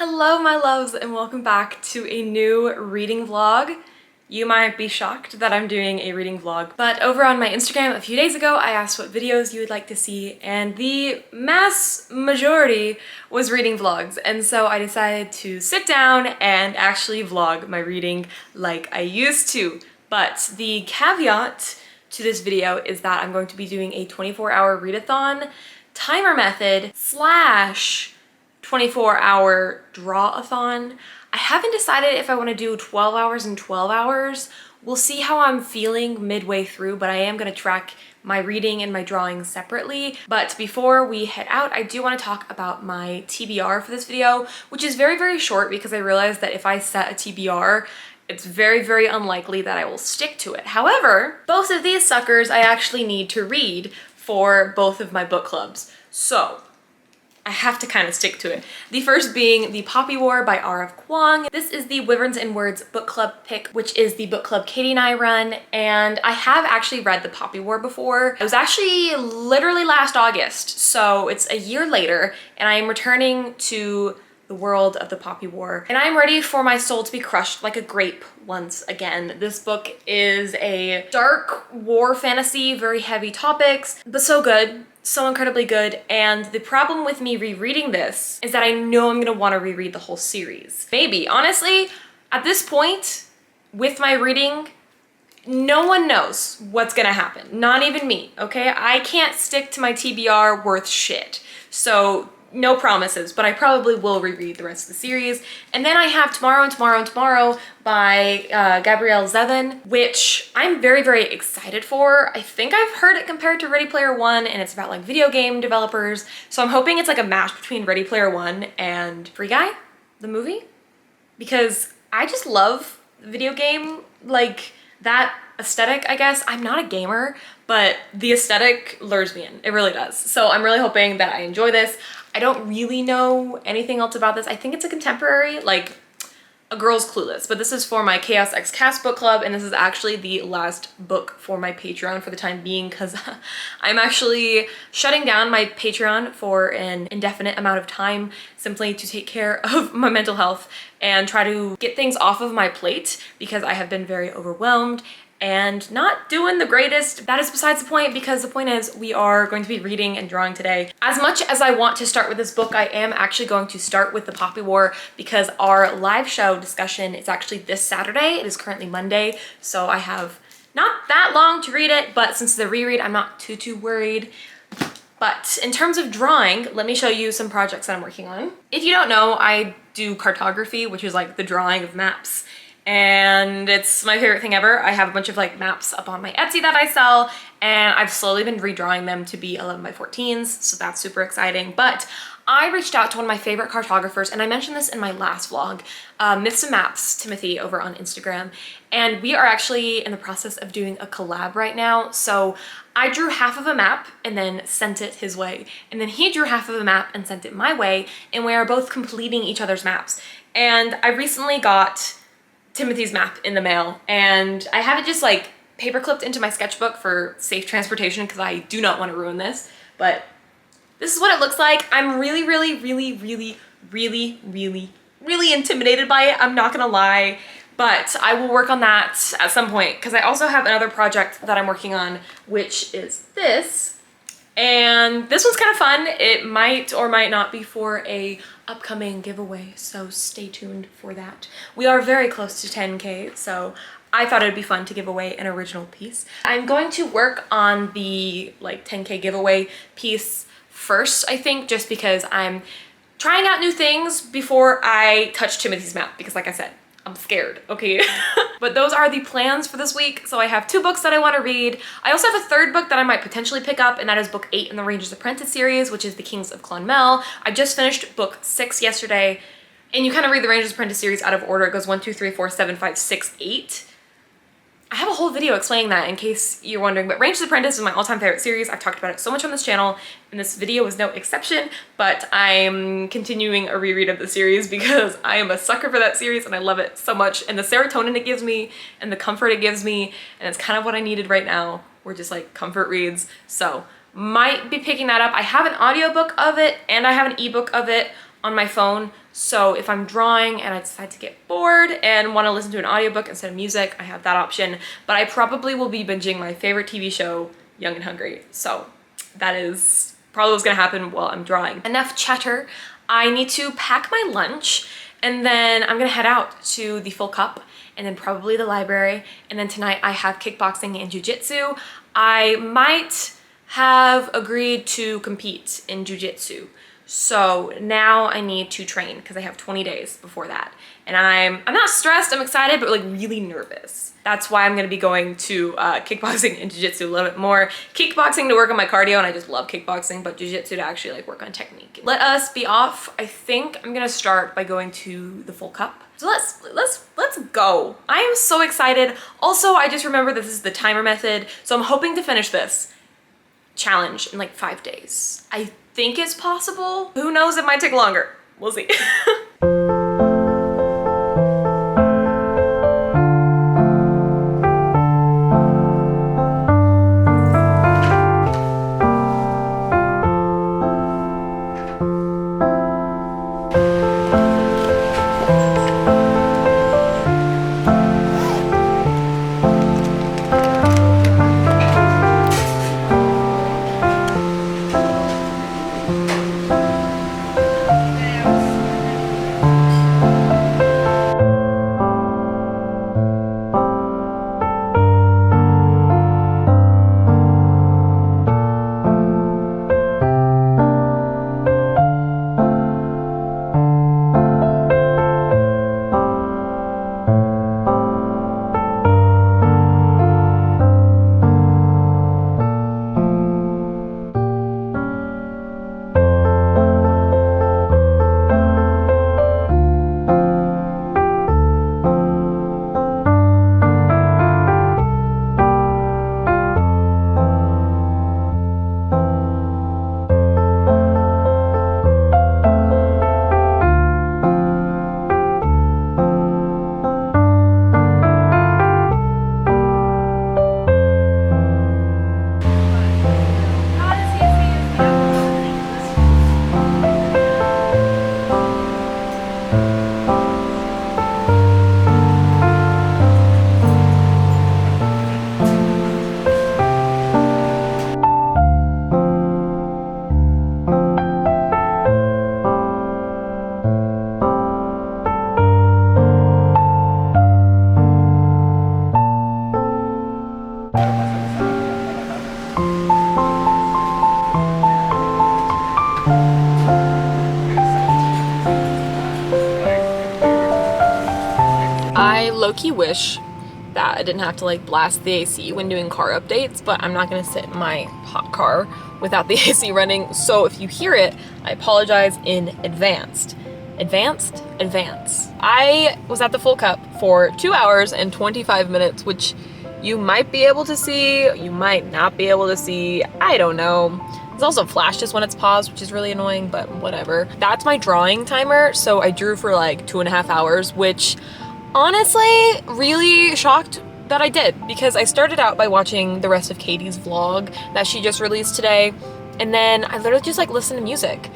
Hello my loves and welcome back to a new reading vlog. You might be shocked that I'm doing a reading vlog, but over on my Instagram a few days ago I asked what videos you would like to see and the mass majority was reading vlogs, and so I decided to sit down and actually vlog my reading like I used to. But the caveat to this video is that I'm going to be doing a 24-hour readathon timer method slash 24-hour drawathon. I haven't decided if I want to do 12 hours and 12 hours. We'll see how I'm feeling midway through, but I am going to track my reading and my drawing separately. But before we head out, I do want to talk about my TBR for this video, which is very, very short because I realized that if I set a TBR, it's very, very unlikely that I will stick to it. However, both of these suckers I actually need to read for both of my book clubs. So I have to kind of stick to it. The first being The Poppy War by R.F. Kuang. This is the Wyverns and Words book club pick, which is the book club Katie and I run, and I have actually read The Poppy War before. It was actually literally last August, so it's a year later, and I am returning to the world of The Poppy War, and I'm ready for my soul to be crushed like a grape once again. This book is a dark war fantasy, very heavy topics, but so good. So incredibly good. And the problem with me rereading this is that I know I'm gonna want to reread the whole series. Maybe, honestly, at this point with my reading, no one knows what's gonna happen. Not even me, okay? I can't stick to my TBR worth shit. So no promises, but I probably will reread the rest of the series. And then I have Tomorrow and Tomorrow and Tomorrow by Gabrielle Zevin, which I'm very, very excited for. I think I've heard it compared to Ready Player One, and it's about like video game developers. So I'm hoping it's like a match between Ready Player One and Free Guy, the movie, because I just love video game, like that aesthetic, I guess. I'm not a gamer, but the aesthetic lures me in. It really does. So I'm really hoping that I enjoy this. I don't really know anything else about this. I think it's a contemporary, like A Girl's Clueless, but this is for my Chaos X Cast book club, and this is actually the last book for my Patreon for the time being because I'm actually shutting down my Patreon for an indefinite amount of time simply to take care of my mental health and try to get things off of my plate because I have been very overwhelmed and not doing the greatest. That is besides the point, because the point is we are going to be reading and drawing today. As much as I want to start with this book, I am actually going to start with The Poppy War because our live show discussion is actually this Saturday. It is currently Monday, so I have not that long to read it, but since it's a reread, I'm not too worried. But in terms of drawing, let me show you some projects that I'm working on. If you don't know, I do cartography, which is like the drawing of maps, and it's my favorite thing ever. I have a bunch of like maps up on my Etsy that I sell, and I've slowly been redrawing them to be 11 by 14s, so that's super exciting. But I reached out to one of my favorite cartographers, and I mentioned this in my last vlog, Myths and Maps Timothy over on Instagram, and we are actually in the process of doing a collab right now. So I drew half of a map and then sent it his way, and then he drew half of a map and sent it my way, and we are both completing each other's maps. And I recently got Timothy's map in the mail, and I have it just like paper clipped into my sketchbook for safe transportation because I do not want to ruin this, but this is what it looks like. I'm really intimidated by it, I'm not gonna lie, but I will work on that at some point because I also have another project that I'm working on, which is this. And this one's kind of fun. It might or might not be for a upcoming giveaway, so stay tuned for that. We are very close to 10K, so I thought it'd be fun to give away an original piece. I'm going to work on the like 10K giveaway piece first, I think, just because I'm trying out new things before I touch Timothy's map, because like I said, I'm scared, okay? But those are the plans for this week. So I have 2 books that I want to read. I also have a 3rd book that I might potentially pick up, and that is book 8 in the Ranger's Apprentice series, which is The Kings of Clonmel. I just finished book 6 yesterday, and you kind of read the Ranger's Apprentice series out of order. It goes 1, 2, 3, 4, 7, 5, 6, 8. I have a whole video explaining that in case you're wondering, but Ranger's Apprentice is my all-time favorite series. I've talked about it so much on this channel, and this video is no exception, but I'm continuing a reread of the series because I am a sucker for that series and I love it so much, and the serotonin it gives me and the comfort it gives me, and it's kind of what I needed right now. We're just like comfort reads, so might be picking that up. I have an audiobook of it and I have an ebook of it on my phone, So if I'm drawing and I decide to get bored and want to listen to an audiobook instead of music, I have that option. But I probably will be binging my favorite TV show, Young and Hungry. So that is probably what's gonna happen while I'm drawing. Enough chatter. I need to pack my lunch, and then I'm gonna head out to the Full Cup, and then probably the library. And then tonight I have kickboxing and jujitsu. I might have agreed to compete in jujitsu. So now I need to train because I have 20 days before that. And I'm not stressed, I'm excited, but like really nervous. That's why I'm gonna be going to kickboxing and jiu-jitsu a little bit more. Kickboxing to work on my cardio, and I just love kickboxing, but jiu-jitsu to actually like work on technique. Let us be off. I think I'm gonna start by going to the Full Cup. So let's go. I am so excited. Also, I just remember this is the timer method, so I'm hoping to finish this challenge in like 5 days. I think it's possible. Who knows, it might take longer. We'll see. I low-key wish that I didn't have to like blast the AC when doing car updates, but I'm not gonna sit in my hot car without the AC running. So if you hear it, I apologize in advance. Advance. I was at the Full Cup for 2 hours and 25 minutes, which you might be able to see, you might not be able to see, I don't know. It's also flashes when it's paused, which is really annoying, but whatever. That's my drawing timer, so I drew for like 2.5 hours, which honestly, really shocked that I did, because I started out by watching the rest of Katie's vlog that she just released today, and then I literally just like listened to music,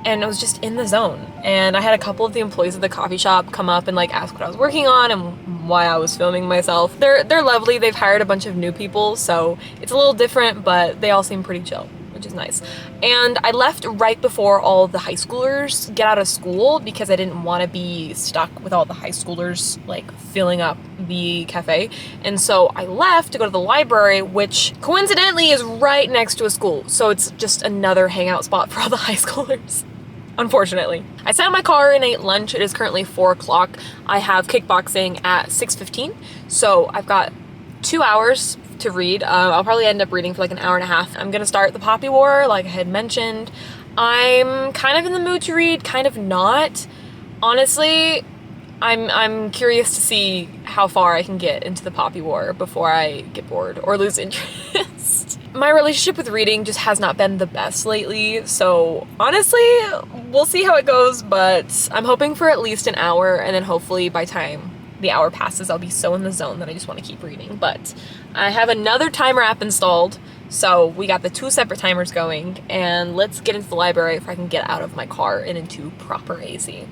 and I was just in the zone. And I had a couple of the employees at the coffee shop come up and like ask what I was working on and why I was filming myself. They're lovely. They've hired a bunch of new people, so it's a little different, but they all seem pretty chill, which is nice. And I left right before all of the high schoolers get out of school because I didn't want to be stuck with all the high schoolers like filling up the cafe. And so I left to go to the library, which coincidentally is right next to a school. So it's just another hangout spot for all the high schoolers. Unfortunately. I sat in my car and ate lunch. It is currently 4 o'clock. I have kickboxing at 6:15. So I've got 2 hours to read. I'll probably end up reading for like an hour and a half. I'm gonna start the Poppy War, like I had mentioned. I'm kind of in the mood to read, kind of not. Honestly, I'm curious to see how far I can get into the Poppy War before I get bored or lose interest. My relationship with reading just has not been the best lately, so honestly, we'll see how it goes, but I'm hoping for at least an hour, and then hopefully by time the hour passes, I'll be so in the zone that I just want to keep reading. But I have another timer app installed, so we got the 2 separate timers going, and let's get into the library if I can get out of my car and into proper AC.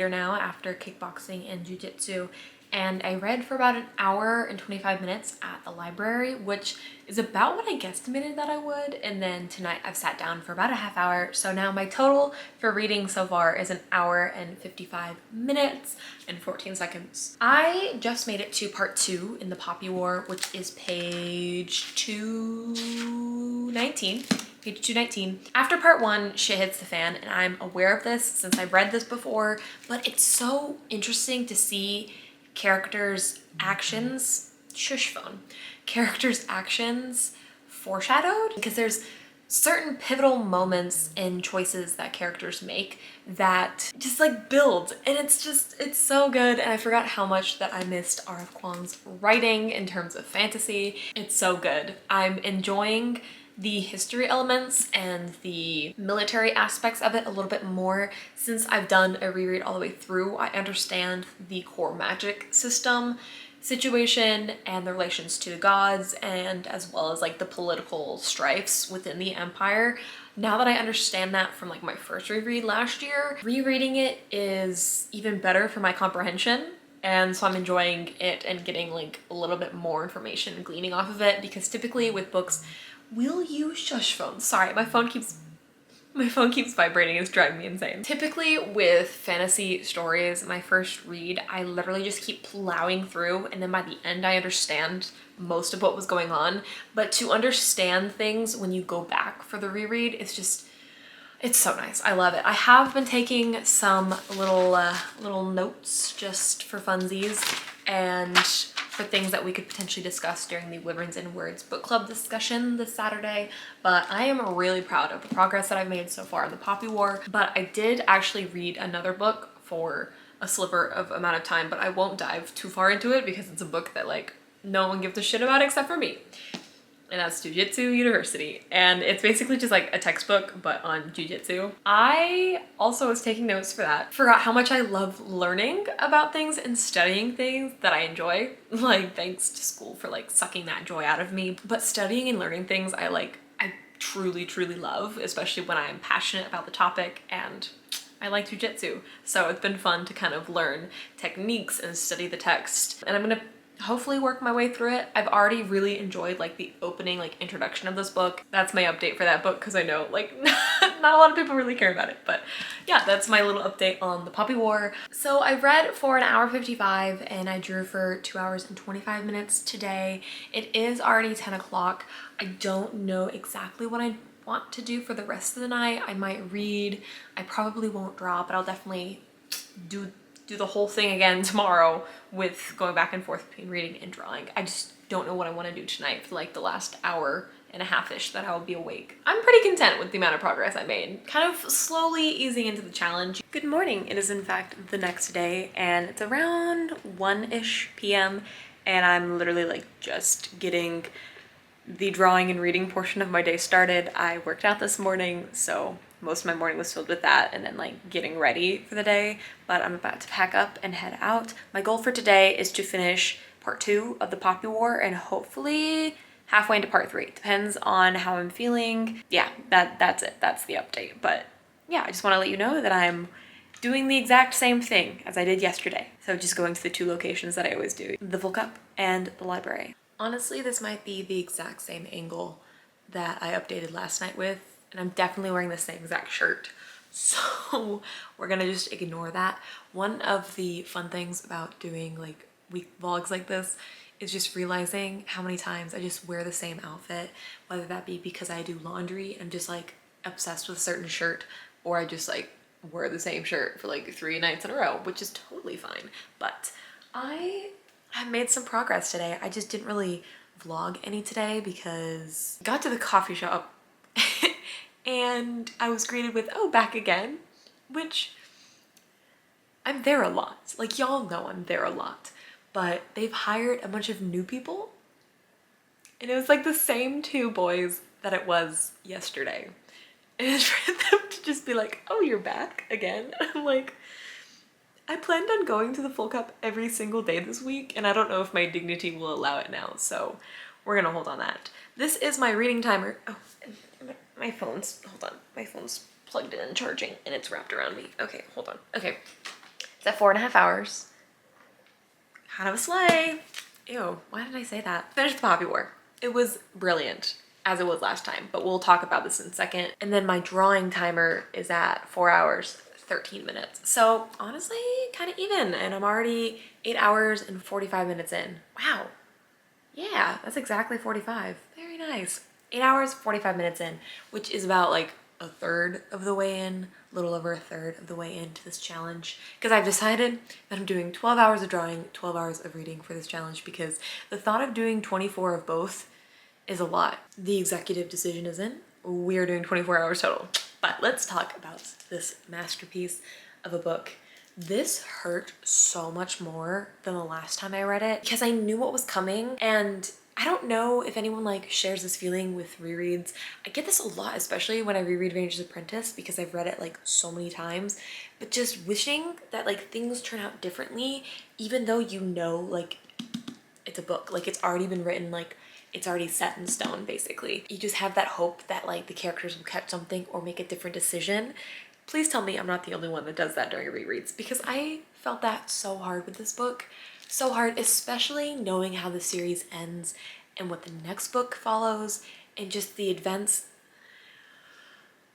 later now after kickboxing and jujitsu, and I read for about an hour and 25 minutes at the library, which is about what I guesstimated that I would. And then tonight I've sat down for about a half hour. So now my total for reading so far is an hour and 55 minutes and 14 seconds. I just made it to part 2 in the Poppy War, which is page 219. Page 219. After part 1, shit hits the fan, and I'm aware of this since I've read this before, but it's so interesting to see characters' actions, characters' actions foreshadowed, because there's certain pivotal moments and choices that characters make that just like build, and it's so good. And I forgot how much that I missed R.F. Kuang's writing in terms of fantasy. It's so good. I'm enjoying the history elements and the military aspects of it a little bit more since I've done a reread all the way through. I understand the core magic system situation and the relations to the gods, and as well as like the political strifes within the empire. Now that I understand that from like my first reread last year, rereading it is even better for my comprehension. And so I'm enjoying it and getting like a little bit more information and gleaning off of it, because typically with books, we'll use shush phones. Sorry, my phone keeps vibrating. It's driving me insane. Typically with fantasy stories, my first read, I literally just keep plowing through, and then by the end I understand most of what was going on. But to understand things when you go back for the reread, it's so nice. I love it. I have been taking some little notes just for funsies and for things that we could potentially discuss during the Wyverns and Words book club discussion this Saturday. But I am really proud of the progress that I've made so far in the Poppy War. But I did actually read another book for a sliver of amount of time, but I won't dive too far into it because it's a book that like no one gives a shit about except for me. And that's Jiu-Jitsu University. And it's basically just like a textbook, but on Jiu-Jitsu. I also was taking notes for that. Forgot how much I love learning about things and studying things that I enjoy. Like, thanks to school for like sucking that joy out of me. But studying and learning things I truly, truly love, especially when I'm passionate about the topic, and I like Jiu-Jitsu. So it's been fun to kind of learn techniques and study the text. And I'm gonna hopefully work my way through it. I've already really enjoyed like the opening like introduction of this book. That's my update for that book, because I know like not a lot of people really care about it, but yeah, that's my little update on the Poppy War. So I read for an hour 55 and I drew for 2 hours and 25 minutes today. It is already 10 o'clock. I don't know exactly what I want to do for the rest of the night. I might read. I probably won't draw, but I'll definitely do the whole thing again tomorrow with going back and forth between reading and drawing. I just don't know what I want to do tonight for like the last hour and a half-ish that I'll be awake. I'm pretty content with the amount of progress I made. Kind of slowly easing into the challenge. Good morning. It is in fact the next day, and it's around 1-ish p.m. and I'm literally like just getting the drawing and reading portion of my day started. I worked out this morning, so most of my morning was filled with that and then like getting ready for the day, but I'm about to pack up and head out. My goal for today is to finish part 2 of the Poppy War and hopefully halfway into part 3. Depends on how I'm feeling. Yeah, that's it. That's the update. But yeah, I just want to let you know that I'm doing the exact same thing as I did yesterday. So just going to the 2 locations that I always do, the Full Cup and the library. Honestly, this might be the exact same angle that I updated last night with, and I'm definitely wearing the same exact shirt. So we're gonna just ignore that. One of the fun things about doing like week vlogs like this is just realizing how many times I just wear the same outfit, whether that be because I do laundry and I'm just like obsessed with a certain shirt, or I just like wear the same shirt for like 3 nights in a row, which is totally fine. But I have made some progress today. I just didn't really vlog any today because I got to the coffee shop and I was greeted with, "Oh, back again," which I'm there a lot. Like, y'all know I'm there a lot, but they've hired a bunch of new people and it was like the same 2 boys that it was yesterday. And for them to just be like, "Oh, you're back again." I'm like, I planned on going to the Full Cup every single day this week, and I don't know if my dignity will allow it now, so we're gonna hold on that. This is my reading timer. Oh, my phone's, hold on. My phone's plugged in and charging, and it's wrapped around me. Okay, hold on. Okay, It's at 4.5 hours. Kind of a sleigh. Ew, why did I say that? Finished the Poppy War. It was brilliant, as it was last time, but we'll talk about this in a second. And then my drawing timer is at 4 hours, 13 minutes. So honestly, kind of even, and I'm already 8 hours and 45 minutes in. Wow. Yeah, that's exactly 45. Very nice. 8 hours, 45 minutes in, which is about like a third of the way in, a little over a third of the way into this challenge. Because I've decided that I'm doing 12 hours of drawing, 12 hours of reading for this challenge, because the thought of doing 24 of both is a lot. The executive decision is in. We're doing 24 hours total. But let's talk about this masterpiece of a book. This hurt so much more than the last time I read it because I knew what was coming, and I don't know if anyone like shares this feeling with rereads. I get this a lot, especially when I reread Ranger's Apprentice, because I've read it like so many times, but just wishing that like things turn out differently, even though you know like it's a book, like it's already been written, like it's already set in stone basically. You just have that hope that like the characters will catch something or make a different decision. Please tell me I'm not the only one that does that during rereads, because I felt that so hard with this book. So hard, especially knowing how the series ends and what the next book follows and just the events.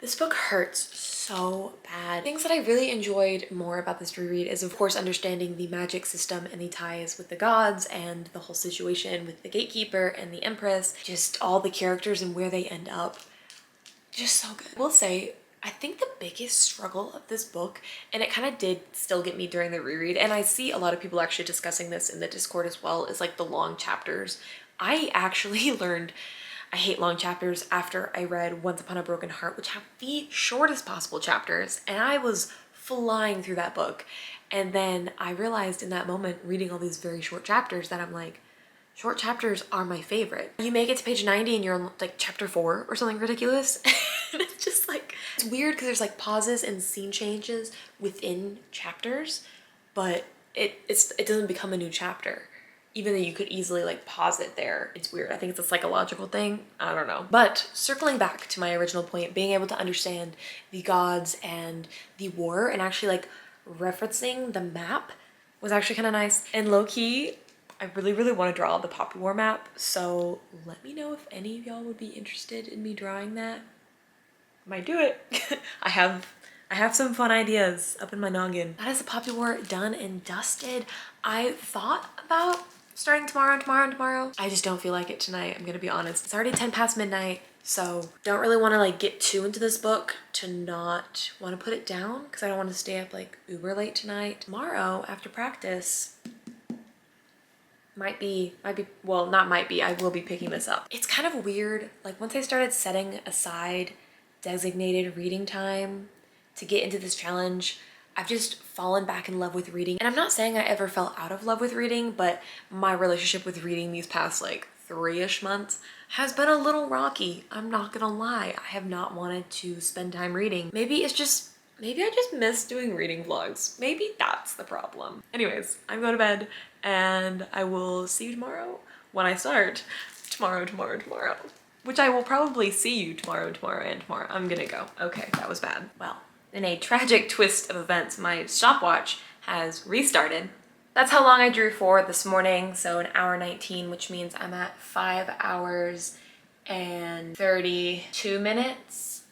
This book hurts so bad. Things that I really enjoyed more about this reread is of course understanding the magic system and the ties with the gods and the whole situation with the gatekeeper and the empress, just all the characters and where they end up. Just so good. I will say, I think the biggest struggle of this book, and it kind of did still get me during the reread, and I see a lot of people actually discussing this in the Discord as well, is like the long chapters. I actually learned I hate long chapters after I read Once Upon a Broken Heart, which have the shortest possible chapters, and I was flying through that book. And then I realized in that moment, reading all these very short chapters, that I'm like, short chapters are my favorite. You make it to page 90 and you're on like chapter 4 or something ridiculous. And it's just like, it's weird because there's like pauses and scene changes within chapters, but it doesn't become a new chapter. Even though you could easily like pause it there. It's weird. I think it's a psychological thing. I don't know. But circling back to my original point, being able to understand the gods and the war and actually like referencing the map was actually kind of nice. And low-key, I really, really want to draw the Poppy War map. So let me know if any of y'all would be interested in me drawing that. Might do it. I have some fun ideas up in my noggin. That is the Poppy War done and dusted. I thought about starting tomorrow. I just don't feel like it tonight, I'm gonna be honest. It's already 10 past midnight, so don't really want to like get too into this book to not want to put it down, because I don't want to stay up like uber late tonight. Tomorrow after practice, well, not might be, I will be picking this up. It's kind of weird, like once I started setting aside designated reading time to get into this challenge, I've just fallen back in love with reading. And I'm not saying I ever fell out of love with reading, but my relationship with reading these past like 3-ish months has been a little rocky. I'm not gonna lie. I have not wanted to spend time reading. Maybe I just miss doing reading vlogs. Maybe that's the problem. Anyways, I'm going to bed and I will see you tomorrow when I start. Tomorrow. Which I will probably see you tomorrow. I'm gonna go. Okay, that was bad. Well, in a tragic twist of events, my stopwatch has restarted. That's how long I drew for this morning, so an hour 19, which means I'm at 5 hours and 32 minutes.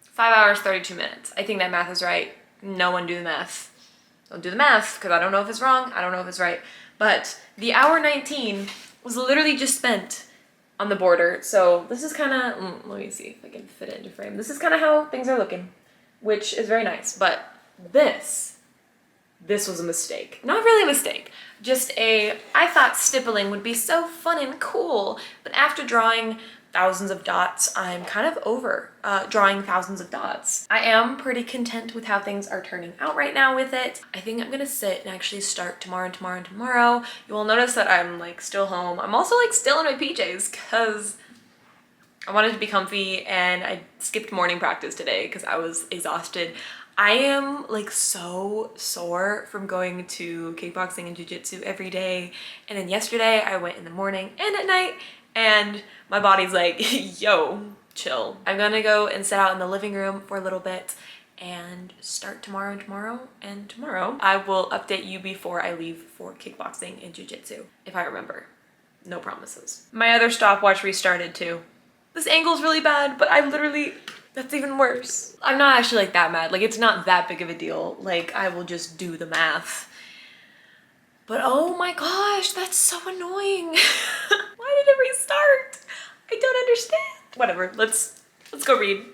5 hours, 32 minutes. I think that math is right. No one do the math. Don't do the math, because I don't know if it's wrong, I don't know if it's right. But the hour 19 was literally just spent on the border, so this is kind of, let me see if I can fit it into frame. This is kind of how things are looking, which is very nice, but this was a mistake. Not really a mistake, just I thought stippling would be so fun and cool, but after drawing thousands of dots, I'm kind of over drawing thousands of dots. I am pretty content with how things are turning out right now with it. I think I'm gonna sit and actually start tomorrow. You will notice that I'm like still home. I'm also like still in my PJs because I wanted to be comfy, and I skipped morning practice today because I was exhausted. I am like so sore from going to kickboxing and jiu-jitsu every day. And then yesterday I went in the morning and at night, and my body's like, yo, chill. I'm gonna go and sit out in the living room for a little bit and start tomorrow and tomorrow and tomorrow. I will update you before I leave for kickboxing and jiu-jitsu, if I remember. No promises. My other stopwatch restarted too. This angle's really bad, but I literally, that's even worse. I'm not actually like that mad. Like, it's not that big of a deal. Like, I will just do the math. But oh my gosh, that's so annoying. Why did it restart? I don't understand. Whatever, let's go read.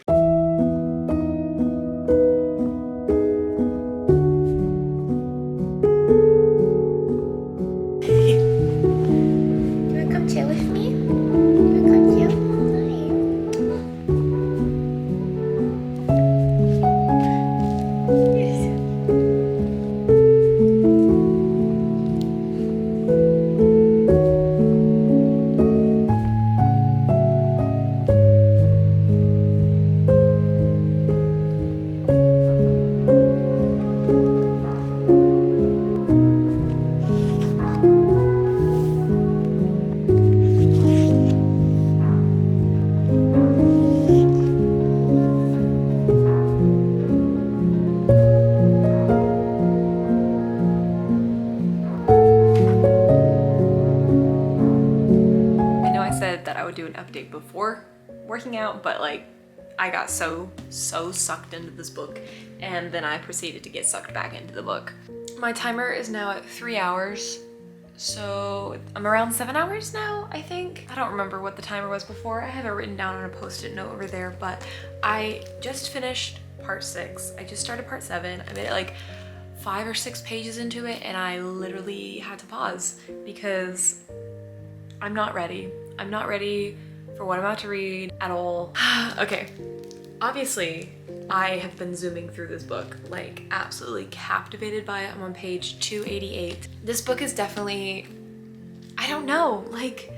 Do an update before working out, but like I got so sucked into this book and then I proceeded to get sucked back into the book. My timer is now at 3 hours, so I'm around 7 hours now, I think. I don't remember what the timer was before. I have it written down on a post-it note over there, but I just finished part 6. I just started part 7. I made it like 5 or 6 pages into it and I literally had to pause because I'm not ready. I'm not ready for what I'm about to read at all. Okay, obviously I have been zooming through this book, like absolutely captivated by it. I'm on page 288. This book is definitely, I don't know, like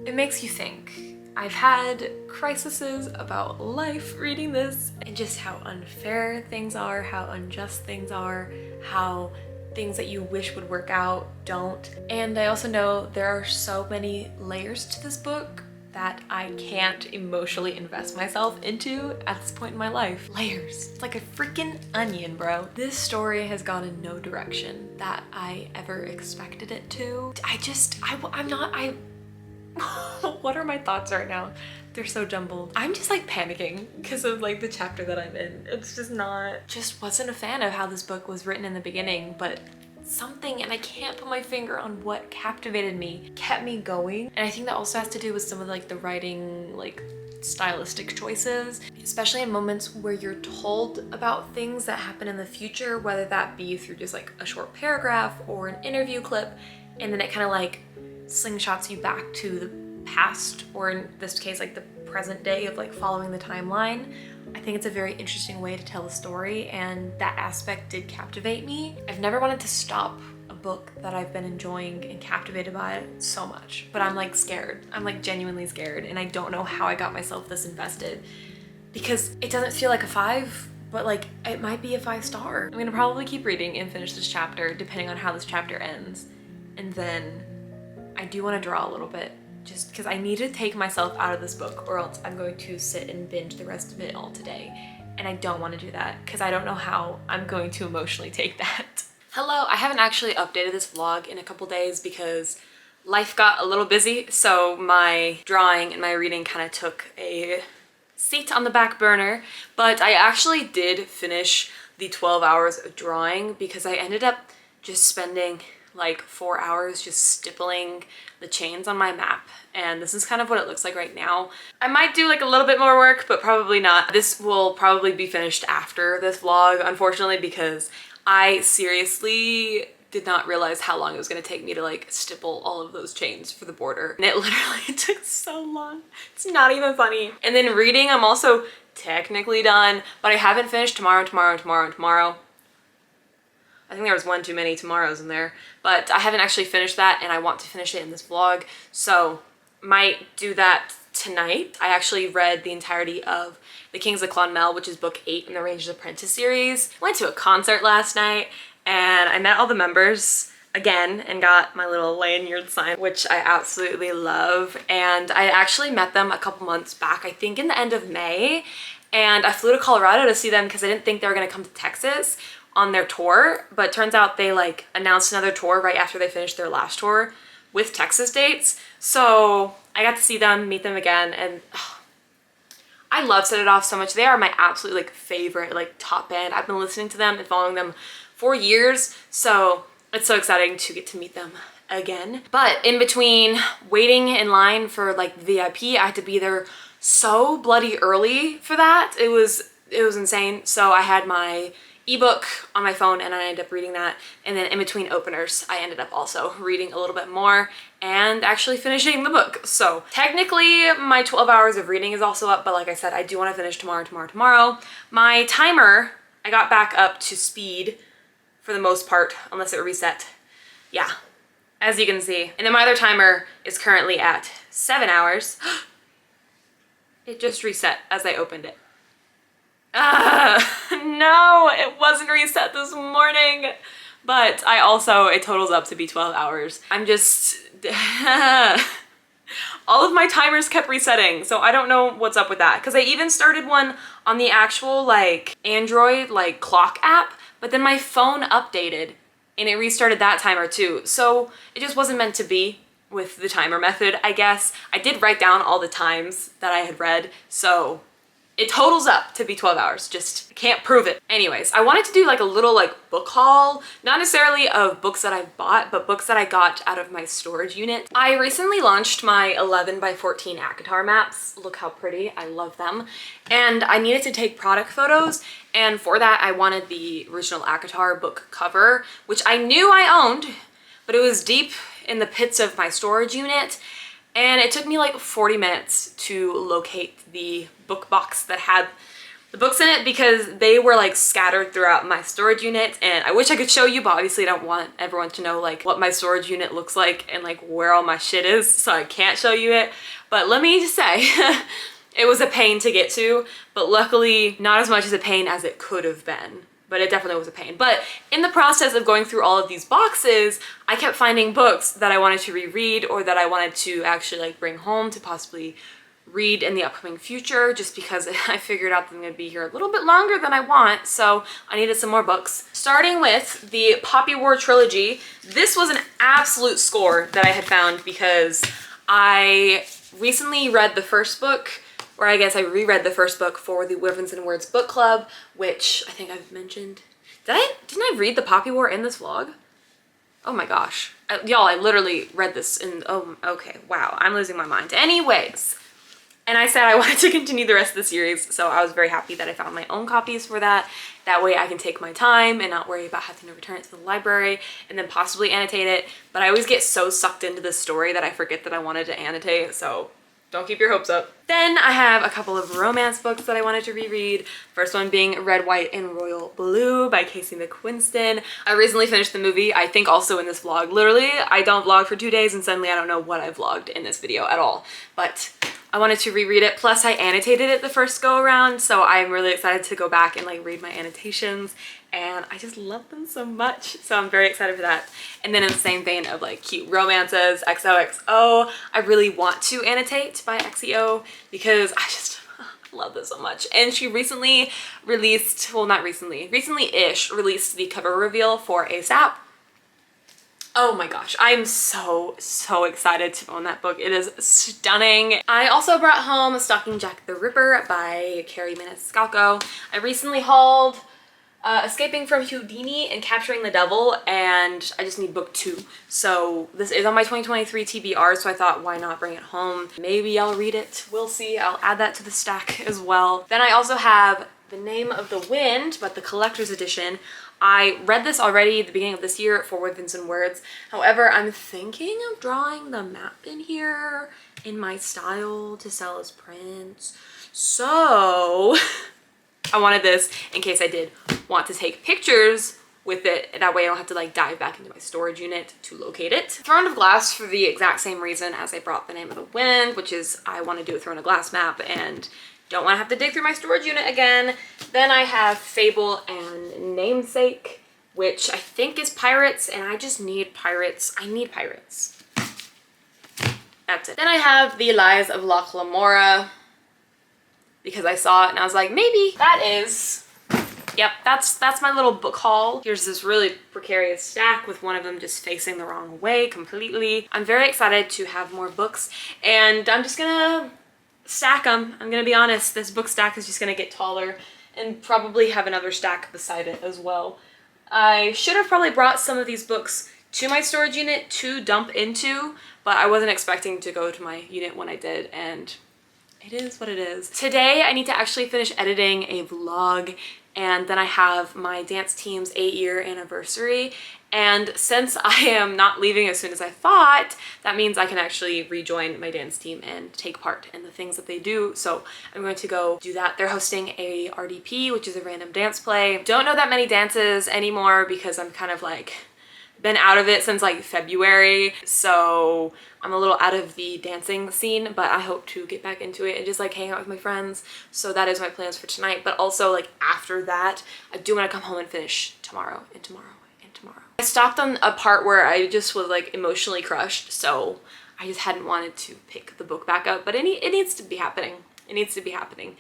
it makes you think. I've had crises about life reading this and just how unfair things are, how unjust things are, how things that you wish would work out don't. And I also know there are so many layers to this book that I can't emotionally invest myself into at this point in my life. Layers. It's like a freaking onion, bro. This story has gone in no direction that I ever expected it to. What are my thoughts right now? They're so jumbled. I'm just like panicking because of like the chapter that I'm in. It's just wasn't a fan of how this book was written in the beginning, but something, and I can't put my finger on what captivated me, kept me going. And I think that also has to do with some of like the writing, like stylistic choices, especially in moments where you're told about things that happen in the future, whether that be through just like a short paragraph or an interview clip, and then it kind of like slingshots you back to the past, or in this case like the present day of like following the timeline. I think it's a very interesting way to tell a story, and that aspect did captivate me. I've never wanted to stop a book that I've been enjoying and captivated by it so much, but I'm like scared. I'm like genuinely scared, and I don't know how I got myself this invested because it doesn't feel like a 5, but like it might be a 5-star. I'm gonna probably keep reading and finish this chapter depending on how this chapter ends, and then I do want to draw a little bit just because I need to take myself out of this book, or else I'm going to sit and binge the rest of it all today. And I don't want to do that because I don't know how I'm going to emotionally take that. Hello, I haven't actually updated this vlog in a couple days because life got a little busy, so my drawing and my reading kind of took a seat on the back burner, but I actually did finish the 12 hours of drawing because I ended up just spending like 4 hours just stippling the chains on my map, and this is kind of what it looks like right now. I might do like a little bit more work, but probably not. This will probably be finished after this vlog, unfortunately, because I seriously did not realize how long it was going to take me to like stipple all of those chains for the border, and it literally took so long. It's not even funny. And then reading, I'm also technically done, but I haven't finished tomorrow. I think there was one too many tomorrows in there, but I haven't actually finished that, and I want to finish it in this vlog, so might do that tonight. I actually read the entirety of The Kings of Clonmel, which is book 8 in the Ranger's Apprentice series. Went to a concert last night, and I met all the members again and got my little lanyard sign, which I absolutely love. And I actually met them a couple months back, I think in the end of May, and I flew to Colorado to see them because I didn't think they were gonna come to Texas on their tour, but turns out they like announced another tour right after they finished their last tour with Texas dates. So I got to see them, meet them again, and I love Set It Off so much. They are my absolute like favorite like top band. I've been listening to them and following them for years, so it's so exciting to get to meet them again. But in between waiting in line for like VIP, I had to be there so bloody early for that. It was insane. So I had my ebook on my phone and I ended up reading that, and then in between openers I ended up also reading a little bit more and actually finishing the book. So technically my 12 hours of reading is also up, but like I said, I do want to finish tomorrow. My timer, I got back up to speed for the most part, unless it reset. Yeah, as you can see. And then my other timer is currently at 7 hours. It just reset as I opened it. No, it wasn't reset this morning. But it totals up to be 12 hours. I'm just, all of my timers kept resetting, so I don't know what's up with that. Because I even started one on the actual like Android like clock app, but then my phone updated and it restarted that timer too. So it just wasn't meant to be with the timer method, I guess. I did write down all the times that I had read, so it totals up to be 12 hours, just can't prove it. Anyways, I wanted to do like a little like book haul, not necessarily of books that I've bought, but books that I got out of my storage unit. I recently launched my 11 by 14 ACOTAR maps. Look how pretty, I love them. And I needed to take product photos, and for that I wanted the original ACOTAR book cover, which I knew I owned, but it was deep in the pits of my storage unit. And it took me like 40 minutes to locate the book box that had the books in it because they were like scattered throughout my storage unit. And I wish I could show you, but obviously I don't want everyone to know like what my storage unit looks like and like where all my shit is, so I can't show you it. But let me just say, it was a pain to get to, but luckily not as much as a pain as it could have been. But it definitely was a pain. But in the process of going through all of these boxes, I kept finding books that I wanted to reread or that I wanted to actually like bring home to possibly read in the upcoming future, just because I figured out that I'm gonna be here a little bit longer than I want, so I needed some more books. Starting with the Poppy War trilogy, this was an absolute score that I had found because I recently read the first book, or I guess I reread the first book for the Wyverns and Words book club, which I think I've mentioned. Didn't I read the Poppy War in this vlog? Oh my gosh. Y'all, I literally read this in, oh, okay, wow, I'm losing my mind. Anyways, and I said I wanted to continue the rest of the series, so I was very happy that I found my own copies for that. That way I can take my time and not worry about having to return it to the library and then possibly annotate it. But I always get so sucked into the story that I forget that I wanted to annotate, so don't keep your hopes up. Then I have a couple of romance books that I wanted to reread. First one being Red, White, and Royal Blue by Casey McQuiston. I recently finished the movie, I think also in this vlog. Literally, I don't vlog for 2 days and suddenly I don't know what I vlogged in this video at all. But I wanted to reread it, plus I annotated it the first go around, so I'm really excited to go back and like read my annotations, and I just love them so much, so I'm very excited for that. And then in the same vein of like cute romances, XOXO, I really want to annotate by XEO because I just love this so much. And she recently released, well not recently, recently-ish released the cover reveal for ASAP. Oh my gosh, I'm so excited to own that book. It is stunning. I also brought home Stalking Jack the Ripper by Carrie Maniscalco. I recently hauled Escaping from Houdini and Capturing the Devil, and I just need book 2. So this is on my 2023 TBR, so I thought why not bring it home? Maybe I'll read it, we'll see. I'll add that to the stack as well. Then I also have The Name of the Wind, but the collector's edition. I read this already at the beginning of this year for Wyverns and Words. However, I'm thinking of drawing the map in here in my style to sell as prints. So I wanted this in case I did want to take pictures with it. That way I don't have to like dive back into my storage unit to locate it. Throne of Glass for the exact same reason as I brought The Name of the Wind, which is I want to do a Throne of Glass map and don't want to have to dig through my storage unit again. Then I have Fable and Namesake, which I think is pirates, and I just need pirates. I need pirates. That's it. Then I have The Lies of Loch Lamora. because I saw it and I was like, maybe. That is, yep, that's my little book haul. Here's this really precarious stack with one of them just facing the wrong way completely. I'm very excited to have more books, and I'm just gonna stack them. I'm gonna be honest, this book stack is just gonna get taller and probably have another stack beside it as well. I should have probably brought some of these books to my storage unit to dump into, but I wasn't expecting to go to my unit when I did, and it is what it is. Today I need to actually finish editing a vlog, and then I have my dance team's 8-year anniversary. And since I am not leaving as soon as I thought, that means I can actually rejoin my dance team and take part in the things that they do. So I'm going to go do that. They're hosting a RDP, which is a random dance play. Don't know that many dances anymore because I'm kind of like been out of it since like February. So I'm a little out of the dancing scene, but I hope to get back into it and just like hang out with my friends. So that is my plans for tonight. But also like after that, I do want to come home and finish tomorrow and tomorrow. I stopped on a part where I just was like emotionally crushed, so I just hadn't wanted to pick the book back up, but it needs to be happening. It needs to be happening.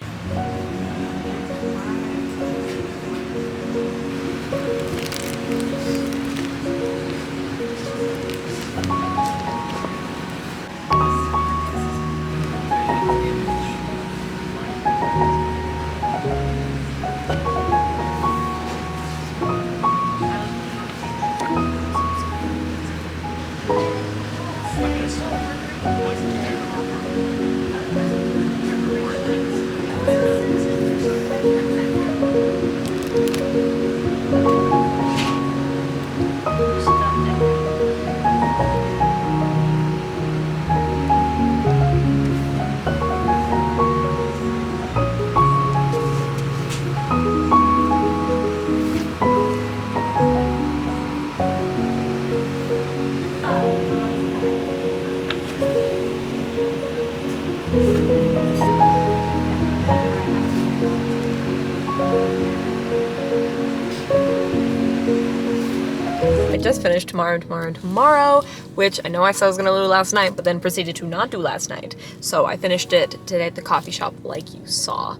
I just finished tomorrow, which I know I said I was gonna do last night, but then proceeded to not do last night. So I finished it today at the coffee shop like you saw.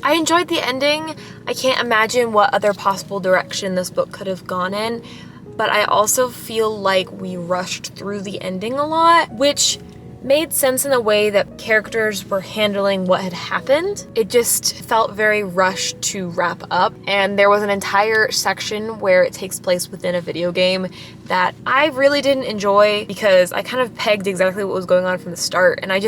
I enjoyed the ending. I can't imagine what other possible direction this book could have gone in, but I also feel like we rushed through the ending a lot, which made sense in the way that characters were handling what had happened. It just felt very rushed to wrap up, and there was an entire section where it takes place within a video game that I really didn't enjoy because I kind of pegged exactly what was going on from the start, and I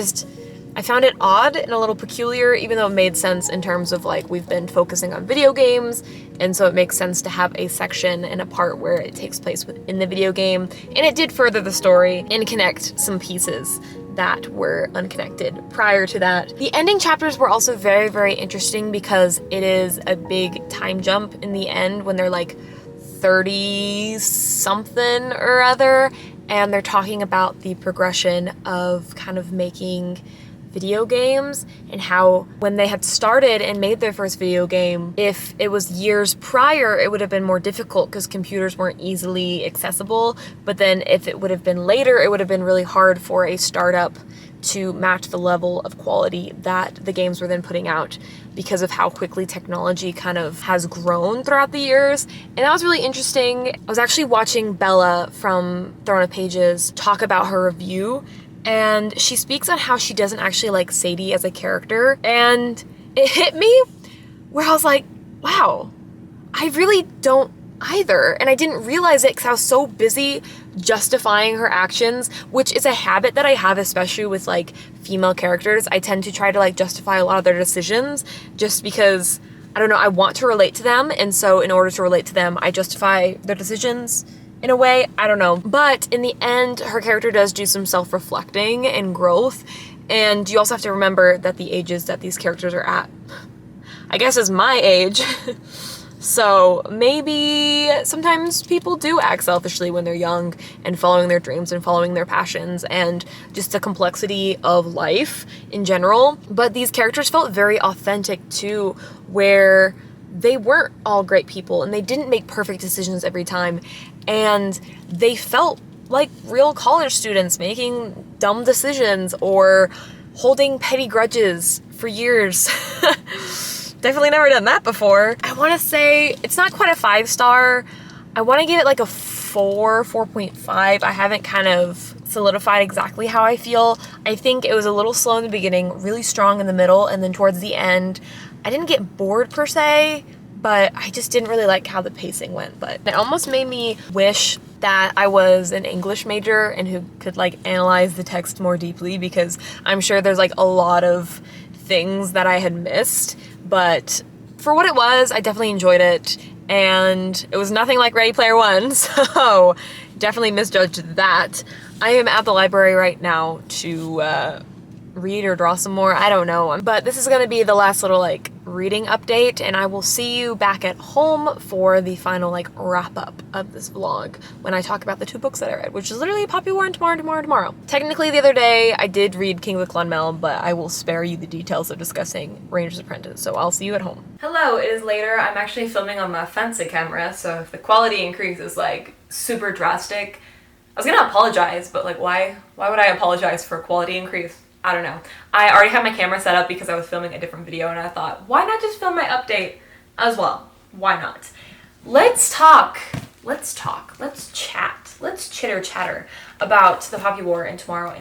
found it odd and a little peculiar, even though it made sense in terms of like we've been focusing on video games, and so it makes sense to have a section and a part where it takes place within the video game, and it did further the story and connect some pieces that were unconnected prior to that. The ending chapters were also very, very interesting because it is a big time jump in the end when they're like 30 something or other, and they're talking about the progression of kind of making video games and how when they had started and made their first video game, if it was years prior, it would have been more difficult because computers weren't easily accessible. But then if it would have been later, it would have been really hard for a startup to match the level of quality that the games were then putting out because of how quickly technology kind of has grown throughout the years. And that was really interesting. I was actually watching Bella from Throne of Pages talk about her review, and she speaks on how she doesn't actually like Sadie as a character, and it hit me where I was like, wow, I really don't either. And I didn't realize it because I was so busy justifying her actions, which is a habit that I have, especially with like female characters. I tend to try to like justify a lot of their decisions just because, I don't know, I want to relate to them, and so in order to relate to them, I justify their decisions in a way. I don't know. But in the end, her character does do some self-reflecting and growth, and you also have to remember that the ages that these characters are at, I guess, is my age. So maybe sometimes people do act selfishly when they're young and following their dreams and following their passions and just the complexity of life in general. But these characters felt very authentic too, where they weren't all great people and they didn't make perfect decisions every time, and they felt like real college students making dumb decisions or holding petty grudges for years. Definitely never done that before. I want to say it's not quite a 5-star. I want to give it like a 4.5. I haven't kind of solidified exactly how I feel. I think it was a little slow in the beginning, really strong in the middle, and then towards the end, I didn't get bored per se, but I just didn't really like how the pacing went. But it almost made me wish that I was an English major and who could like analyze the text more deeply, because I'm sure there's like a lot of things that I had missed. But for what it was, I definitely enjoyed it, and it was nothing like Ready Player One, so definitely misjudged that. I am at the library right now to read or draw some more, I don't know. But this is gonna be the last little like reading update, and I will see you back at home for the final like wrap up of this vlog when I talk about the 2 books that I read, which is literally Poppy War and Tomorrow. Technically the other day I did read King of the Clonmel, but I will spare you the details of discussing Ranger's Apprentice, so I'll see you at home. Hello, it is later. I'm actually filming on my fancy camera, so if the quality increase is like super drastic, I was gonna apologize, but like why would I apologize for a quality increase? I don't know. I already had my camera set up because I was filming a different video, and I thought, why not just film my update as well? Why not? Let's talk. Let's chat. Let's chitter chatter about the Poppy War and Tomorrow.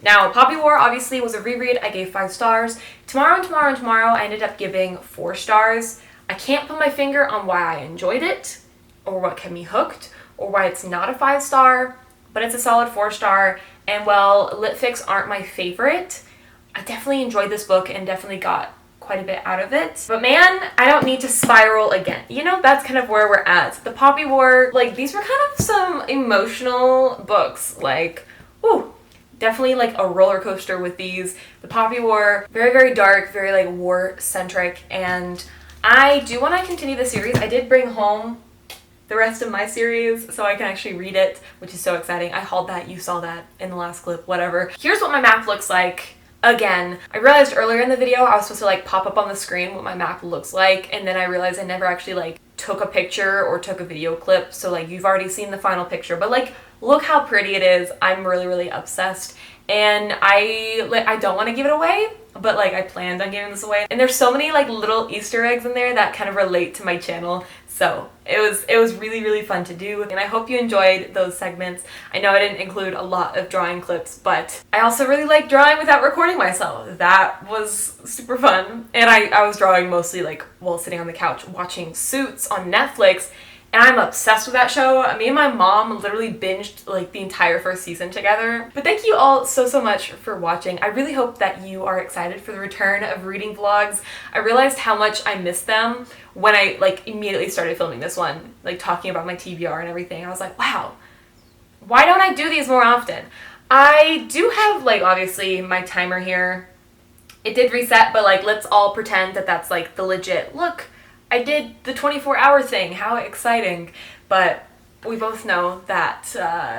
Now, Poppy War obviously was a reread. I gave 5 stars. Tomorrow, I ended up giving 4 stars. I can't put my finger on why I enjoyed it, or what kept me hooked, or why it's not a 5-star, but it's a solid 4-star. And while lit fics aren't my favorite, I definitely enjoyed this book and definitely got quite a bit out of it. But man, I don't need to spiral again. You know, that's kind of where we're at. The Poppy War, like, these were kind of some emotional books. Like, whew, definitely like a roller coaster with these. The Poppy War, very, very dark, very like war-centric. And I do want to continue the series. I did bring home the rest of my series so I can actually read it, which is so exciting. I hauled that, you saw that in the last clip, whatever. Here's what my map looks like. Again, I realized earlier in the video I was supposed to like pop up on the screen what my map looks like, and then I realized I never actually like took a picture or took a video clip, so like you've already seen the final picture, but like look how pretty it is. I'm really, really obsessed, and I don't want to give it away, but like I planned on giving this away, and there's so many like little Easter eggs in there that kind of relate to my channel. So it was really, really fun to do, and I hope you enjoyed those segments. I know I didn't include a lot of drawing clips, but I also really like drawing without recording myself. That was super fun. And I was drawing mostly like while sitting on the couch watching Suits on Netflix, and I'm obsessed with that show. Me and my mom literally binged like the entire 1st season together. But thank you all so much for watching. I really hope that you are excited for the return of reading vlogs. I realized how much I missed them when I like immediately started filming this one, like talking about my TBR and everything. I was like, wow, why don't I do these more often? I do have like obviously my timer here. It did reset, but like let's all pretend that that's like the legit look. I did the 24-hour thing, how exciting. But we both know that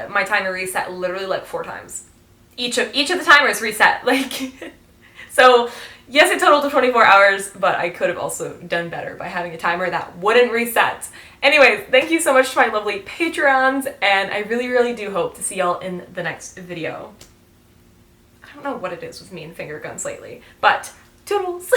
my timer reset literally like 4 times. Each of the timers reset, like, so yes, it totaled to 24 hours, but I could have also done better by having a timer that wouldn't reset. Anyways, thank you so much to my lovely Patreons, and I really, really do hope to see y'all in the next video. I don't know what it is with me and finger guns lately, but toodles!